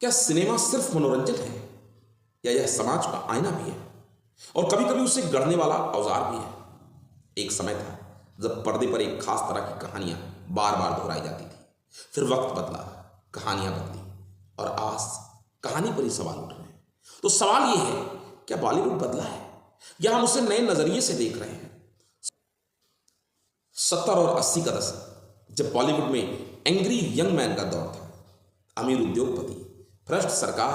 क्या सिनेमा सिर्फ मनोरंजन है या यह समाज का आईना भी है और कभी कभी उसे गढ़ने वाला औजार भी है? एक समय था जब पर्दे पर एक खास तरह की कहानियां बार बार दोहराई जाती थी। फिर वक्त बदला, कहानियां बदली और आज कहानी पर ही सवाल उठ रहे हैं। तो सवाल यह है, क्या बॉलीवुड बदला है या हम उसे नए नजरिए से देख रहे हैं? 70 और 80 का दशक, जब बॉलीवुड में एंग्री यंग मैन का दौर था, अमीर उद्योगपति, भ्रष्ट सरकार,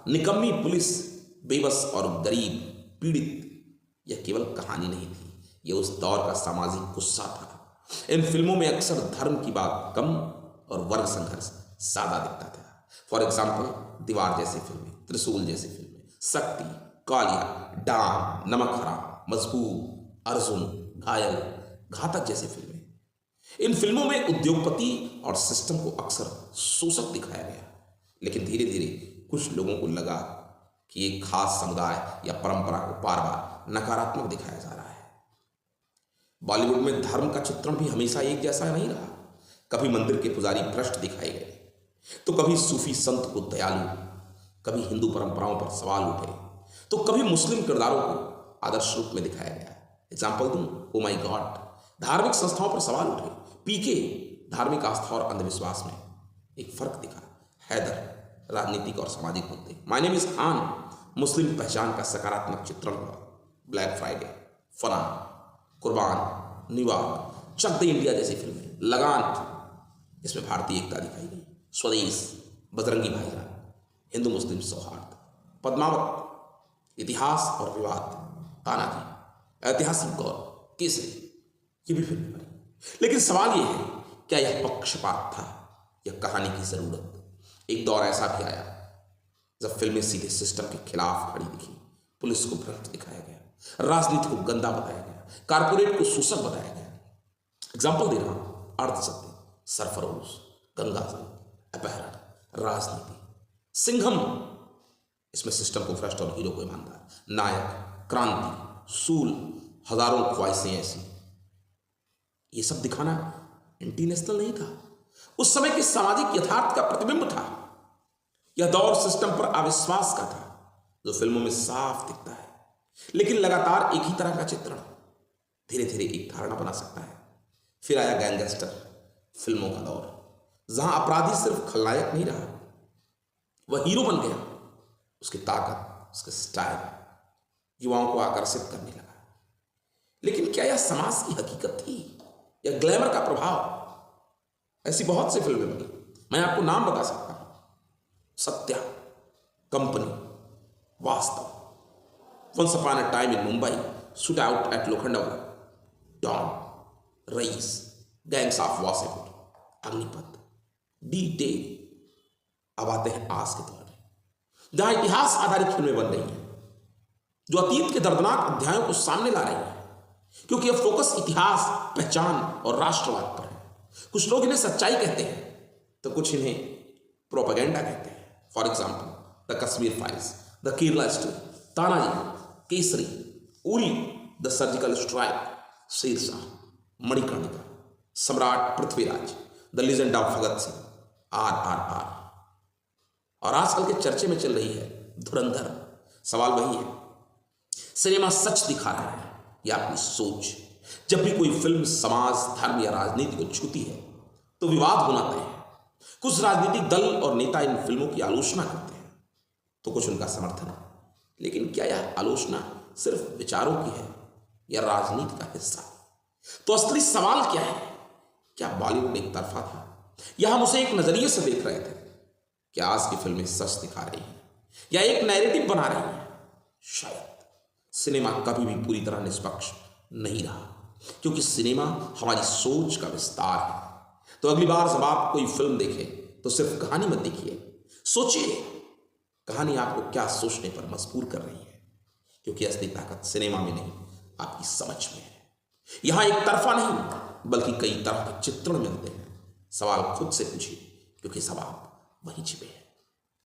निकम्मी पुलिस, बेबस और गरीब पीड़ित, यह केवल कहानी नहीं थी, यह उस दौर का सामाजिक गुस्सा था। इन फिल्मों में अक्सर धर्म की बात कम और वर्ग संघर्ष ज्यादा दिखता था। फॉर एग्जाम्पल दीवार जैसी फिल्में, त्रिशूल जैसी फिल्में, शक्ति, कालिया, डान, नमक हराम, मजबूर, अर्जुन, घायल, घातक जैसी फिल्में। इन फिल्मों में उद्योगपति और सिस्टम को अक्सर शोषक दिखाया गया, लेकिन धीरे धीरे कुछ लोगों को लगा कि एक खास समुदाय या परंपरा को बार बार नकारात्मक दिखाया जा रहा है। बॉलीवुड में धर्म का चित्रण भी हमेशा एक जैसा नहीं रहा। कभी मंदिर के पुजारी भ्रष्ट दिखाए गए, तो कभी सूफी संत को दयालु, कभी हिंदू परंपराओं पर सवाल उठे, तो कभी मुस्लिम किरदारों को आदर्श रूप में दिखाया गया। एग्जाम्पल दूं, ओ माई गॉड, धार्मिक संस्थाओं पर सवाल उठे। पीके, धार्मिक आस्था और अंधविश्वास में एक फर्क दिखा। हैदर, राजनीतिक और सामाजिक मुद्दे। माय नेम इज खान, मुस्लिम पहचान का सकारात्मक चित्रण हुआ। ब्लैक फ्राइडे, फना, कुर्बान, निवार, चक दे इंडिया जैसी फिल्में। लगान, इसमें भारतीय एकता दिखाई गई। स्वदेश, बजरंगी भाईजान, हिंदू मुस्लिम सौहार्द। पद्मावत, इतिहास और विवाद। तानाजी, ऐतिहासिक गौर। केसरी, ये भी फिल्में बनी। लेकिन सवाल यह है, क्या यह पक्षपात था या कहानी की जरूरत? एक दौर ऐसा भी आया जब फिल्में सीधे सिस्टम के खिलाफ खड़ी दिखी। पुलिस को भ्रष्ट दिखाया गया, राजनीति को गंदा बताया गया, कारपोरेट को शोषक बताया गया। एग्जाम्पल दे रहा हूं, अर्धसत्य, सरफरोश, गंगाजल, अपहरण, राजनीति। सिंघम, इसमें सिस्टम को भ्रष्ट और हीरो को ईमानदार। नायक, क्रांति, सूल, हजारों ख्वाहिशें ऐसी। ये सब दिखाना इंटरनेशनल नहीं था, उस समय के सामाजिक यथार्थ का प्रतिबिंब था। यह दौर सिस्टम पर अविश्वास का था, जो फिल्मों में साफ दिखता है। लेकिन लगातार एक ही तरह का चित्रण धीरे धीरे एक धारणा बना सकता है। फिर आया गैंगस्टर फिल्मों का दौर, जहां अपराधी सिर्फ खलनायक नहीं रहा, वह हीरो बन गया। उसकी ताकत, उसके स्टाइल युवाओं को आकर्षित करने लगा। लेकिन क्या यह समाज की हकीकत थी या ग्लैमर का प्रभाव? ऐसी बहुत सी फिल्में बनी, मैं आपको नाम बता सकता हूं। Satya, company, Vaastav, once upon a time in Mumbai, shoot out at Lokhandwala, Don, Raees, gangs of Wasseypur, Agneepath, D day. अब आते हैं आज के दौर में, जहां इतिहास आधारित फिल्में बन रही हैं, जो अतीत के दर्दनाक अध्यायों को सामने ला रही हैं, क्योंकि यह फोकस इतिहास, पहचान और राष्ट्रवाद पर है। कुछ लोग इन्हें सच्चाई कहते हैं, तो कुछ इन्हें प्रोपेगेंडा कहते हैं। For example the Kashmir files, the Kerala story, Tanaji, Kesari, Uri, the surgical strike, Shershaah, Manikarnika, Samrat Prithviraj, the legend of Bhagat Singh, RRR। और आजकल के चर्चे में चल रही है धुरंधर। सवाल वही है, सिनेमा सच दिखा रहा है या अपनी सोच? जब भी कोई फिल्म समाज, धर्म या राजनीति को छूती है तो विवाद होना तय है। कुछ राजनीतिक दल और नेता इन फिल्मों की आलोचना करते हैं, तो कुछ उनका समर्थन है। लेकिन क्या यह आलोचना सिर्फ विचारों की है या राजनीति का हिस्सा? तो असली सवाल क्या है? क्या बॉलीवुड एक तरफा था या हम उसे एक नजरिए से देख रहे थे? क्या आज की फिल्में सच दिखा रही हैं या एक नैरेटिव बना रही हैं? शायद सिनेमा कभी भी पूरी तरह निष्पक्ष नहीं रहा, क्योंकि सिनेमा हमारी सोच का विस्तार है। तो अगली बार जब आप कोई फिल्म देखें तो सिर्फ कहानी मत देखिए, सोचिए कहानी आपको क्या सोचने पर मजबूर कर रही है, क्योंकि असली ताकत सिनेमा में नहीं, आपकी समझ में है। यहां एक तरफा नहीं बल्कि कई तरह के चित्रण मिलते हैं। सवाल खुद से पूछिए, क्योंकि जवाब वहीं छिपे हैं।